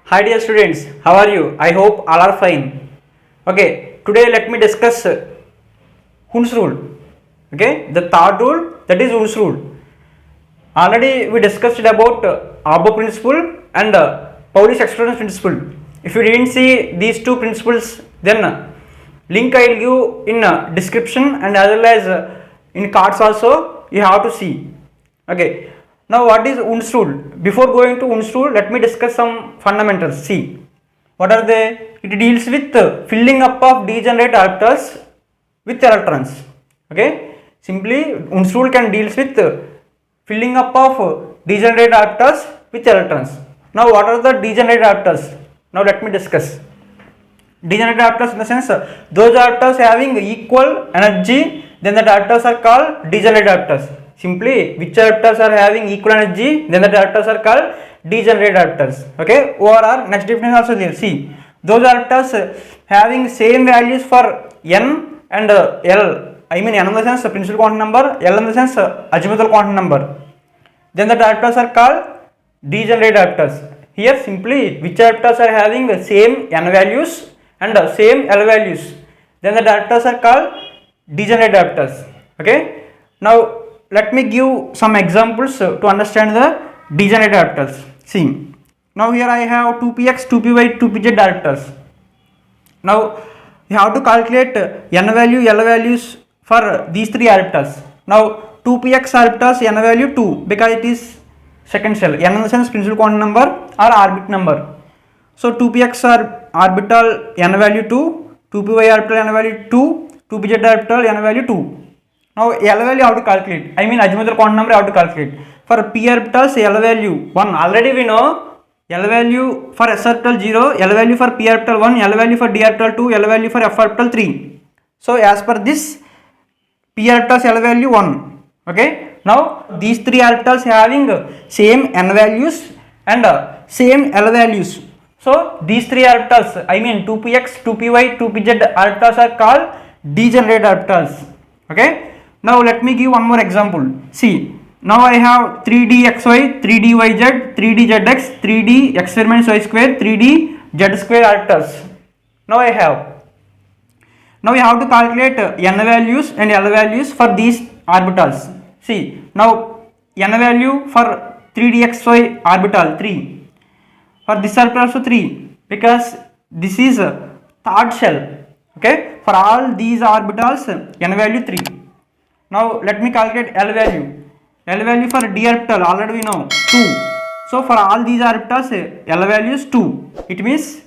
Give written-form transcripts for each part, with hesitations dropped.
Hi dear students, how are you? I hope all are fine. Okay, today let me discuss Hund's rule. Okay, the third rule, that is Hund's rule. Already we discussed about Abbo principle and Pauli's external principle. If you didn't see these two principles, then link I will give in description and as well as in cards also you have to see. Okay, now what is Hund's rule? Before going to Hund's rule, let me discuss some fundamentals. See, what are they? It deals with filling up of degenerate orbitals with electrons. Okay, simply Hund's rule can deals with filling up of degenerate orbitals with electrons. Now what are the degenerate orbitals? Now let me discuss. Degenerate orbitals in the sense those orbitals having equal energy, then the orbitals are called degenerate orbitals. Simply which orbitals are having equal energy, then the orbitals are called degenerate orbitals. Okay, or next definition also there. See, those orbitals having same values for n and l. I mean n in the sense principal quantum number, l in the sense azimuthal quantum number. Then the orbitals are called degenerate orbitals. Here simply which orbitals are having the same n values and same l values, then the orbitals are called degenerate orbitals. Okay, now let me give some examples to understand the degenerate orbitals. See, now here I have 2px, 2py, 2pz orbitals. Now you have to calculate n value, l values for these three orbitals. Now 2px orbitals n value 2 because it is second cell, n in the sense principal quantum number or orbit number. So 2px orbital n value 2, 2py orbital n value 2, 2pz orbital n value 2. Now L value how to calculate? I mean azimuthal quantum number how to calculate? For p orbitals L value 1. Already we know L value for s orbital 0, L value for p orbital 1, L value for d orbital 2, L value for f orbital 3. So as per this, p orbitals L value 1. Okay. Now these three orbitals having same n values and same L values. So these three orbitals, I mean 2px, 2py, 2pz orbitals are called degenerate orbitals. Okay. Now let me give one more example. See, now I have 3dxy, 3dyz, 3dzx, 3dx square minus y square, 3dz square orbitals. Now I have. Now we have to calculate n values and l values for these orbitals. See, now n value for 3dxy orbital 3. For this orbital also 3 because this is a third shell. Okay, for all these orbitals n value 3. Now let me calculate L value. L value for d orbital already we know 2. So for all these orbitals L value is 2. It means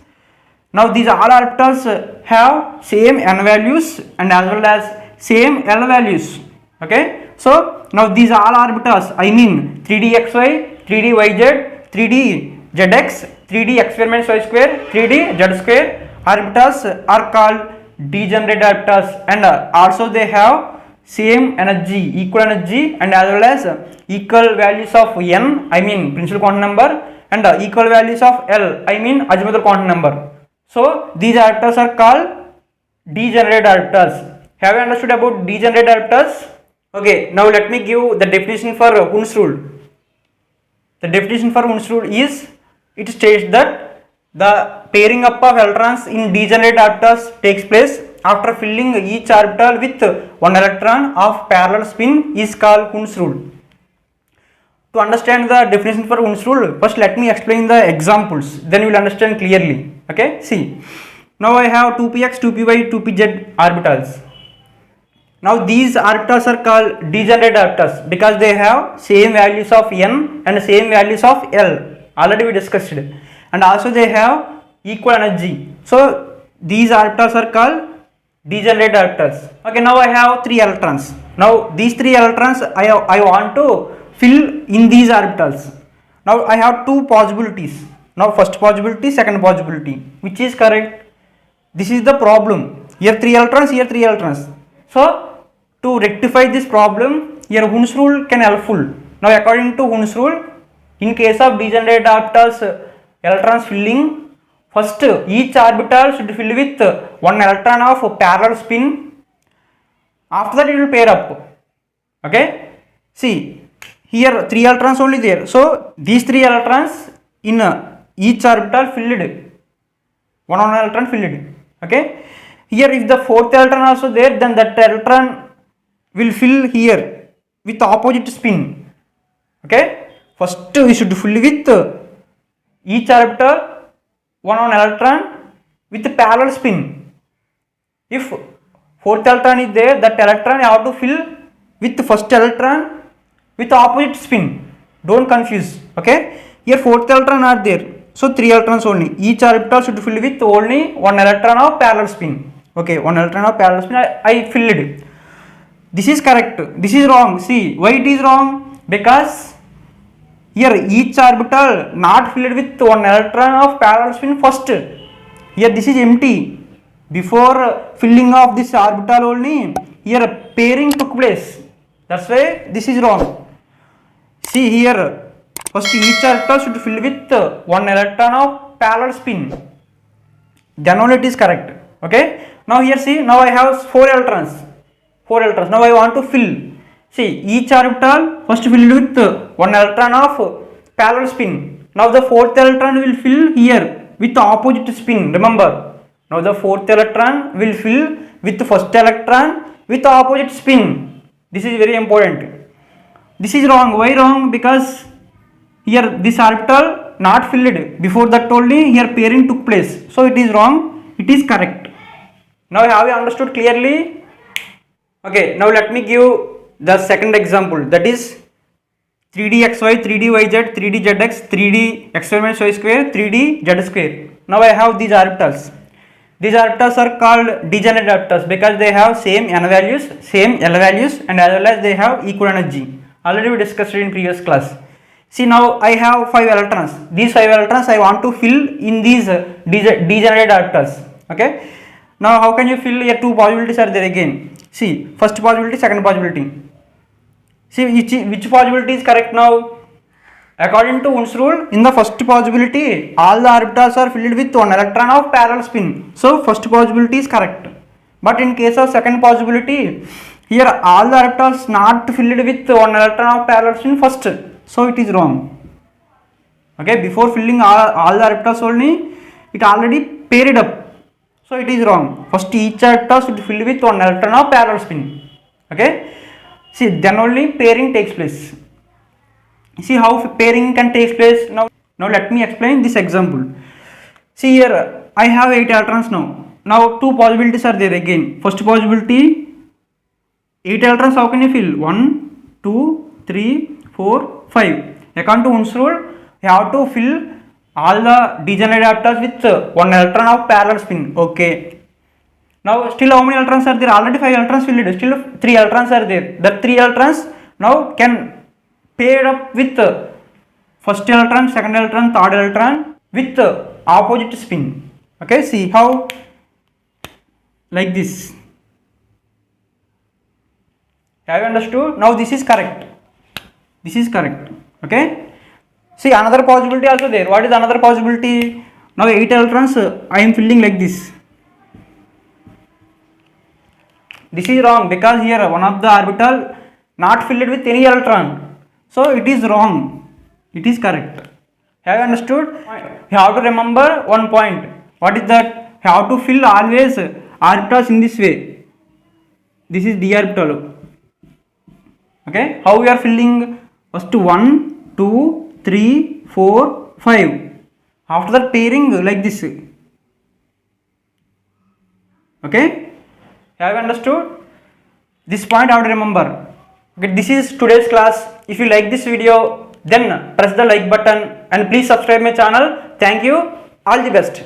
now these all orbitals have same n values and as well as same L values. Okay. So now these all orbitals, I mean 3dxy, 3dyz, 3dzx, 3dx square minus y square, 3dz square orbitals are called degenerate orbitals and also they have same energy, equal energy and as well as equal values of n, I mean principal quantum number and equal values of l, I mean azimuthal quantum number. So these orbitals are called degenerate orbitals. Have you understood about degenerate orbitals? Okay, now let me give the definition for Hund's rule. The definition for Hund's rule is, it states that the pairing up of electrons in degenerate orbitals takes place after filling each orbital with one electron of parallel spin is called Hund's rule. To understand the definition for Hund's rule, first let me explain the examples, then you will understand clearly. Okay, see, now I have 2px, 2py, 2pz orbitals. Now these orbitals are called degenerate orbitals because they have same values of n and same values of l. Already we discussed it. And also they have equal energy. So these orbitals are called degenerate orbitals. Okay, now I have 3 electrons. Now these 3 electrons I want to fill in these orbitals. Now I have 2 possibilities. Now first possibility, second possibility. Which is correct? This is the problem. Here 3 electrons, here 3 electrons. So to rectify this problem, here Hund's rule can helpful. Now according to Hund's rule, in case of degenerate orbitals electrons filling, first each orbital should fill with one electron of parallel spin. After that it will pair up. Okay. See, here 3 electrons only there. So these 3 electrons in each orbital filled, one electron filled. Okay, here if the fourth electron also there, then that electron will fill here with opposite spin. Okay, first we should fill with each orbital one electron with parallel spin. If fourth electron is there, that electron you have to fill with first electron with opposite spin. Don't confuse. Okay, here fourth electron are there, so 3 electrons only. Each orbital should fill with only one electron of parallel spin. Okay, one electron of parallel spin I filled. This is correct. This is wrong. See why it is wrong? Because here each orbital not filled with one electron of parallel spin first. Here this is empty. Before filling of this orbital only, here a pairing took place. That's why this is wrong. See here, first each orbital should fill with one electron of parallel spin. Then only it is correct. Okay. Now here see, now I have 4 electrons. 4 electrons. Now I want to fill. See, each orbital first filled with one electron of parallel spin. Now the fourth electron will fill here with opposite spin. Remember, now the fourth electron will fill with first electron with opposite spin. This is very important. This is wrong. Why wrong? Because here this orbital not filled. Before that only here pairing took place. So it is wrong. It is correct. Now have you understood clearly? Okay, now let me give the second example, that is 3D xy, 3D yz, 3D zx, 3D xy minus y square, 3D z square. Now I have these orbitals. These orbitals are called degenerate orbitals because they have same n values, same L values, and as well as they have equal energy. Already we discussed it in previous class. See, now I have 5 electrons. These 5 electrons I want to fill in these degenerate orbitals. Okay. Now how can you fill? Here 2 possibilities are there again. See, first possibility, second possibility. See which possibility is correct now? According to Hund's rule, in the first possibility, all the orbitals are filled with one electron of parallel spin. So first possibility is correct. But in case of second possibility, here all the orbitals not filled with one electron of parallel spin first. So it is wrong. Okay, before filling all the orbitals only, it already paired up. So it is wrong. First each orbital should fill with one electron of parallel spin. Okay. See, then only pairing takes place. See how pairing can take place. Now let me explain this example. See here, I have 8 electrons now. Now 2 possibilities are there again. First possibility, 8 electrons how can you fill? 1, 2, 3, 4, 5. According to Hund's rule, you have to fill all the degenerate orbitals with one electron of parallel spin. Okay. Now still how many electrons are there? Already 5 electrons filled. Still 3 electrons are there. That 3 electrons now can pair up with first electron, second electron, third electron with opposite spin. Okay. See how? Like this. Have you understood? Now this is correct. This is correct. Okay. See, another possibility also there. What is another possibility? Now 8 electrons I am filling like this. This is wrong because here one of the orbital not filled with any electron. So it is wrong. It is correct. Have you understood? You have to remember one point. What is that? You have to fill always orbitals in this way. This is d orbital. Okay. How we are filling? First 1, 2, 3, 4, 5. After that pairing like this. Okay. Have you understood? This point I have to remember. Okay, this is today's class. If you like this video, then press the like button and please subscribe my channel. Thank you. All the best.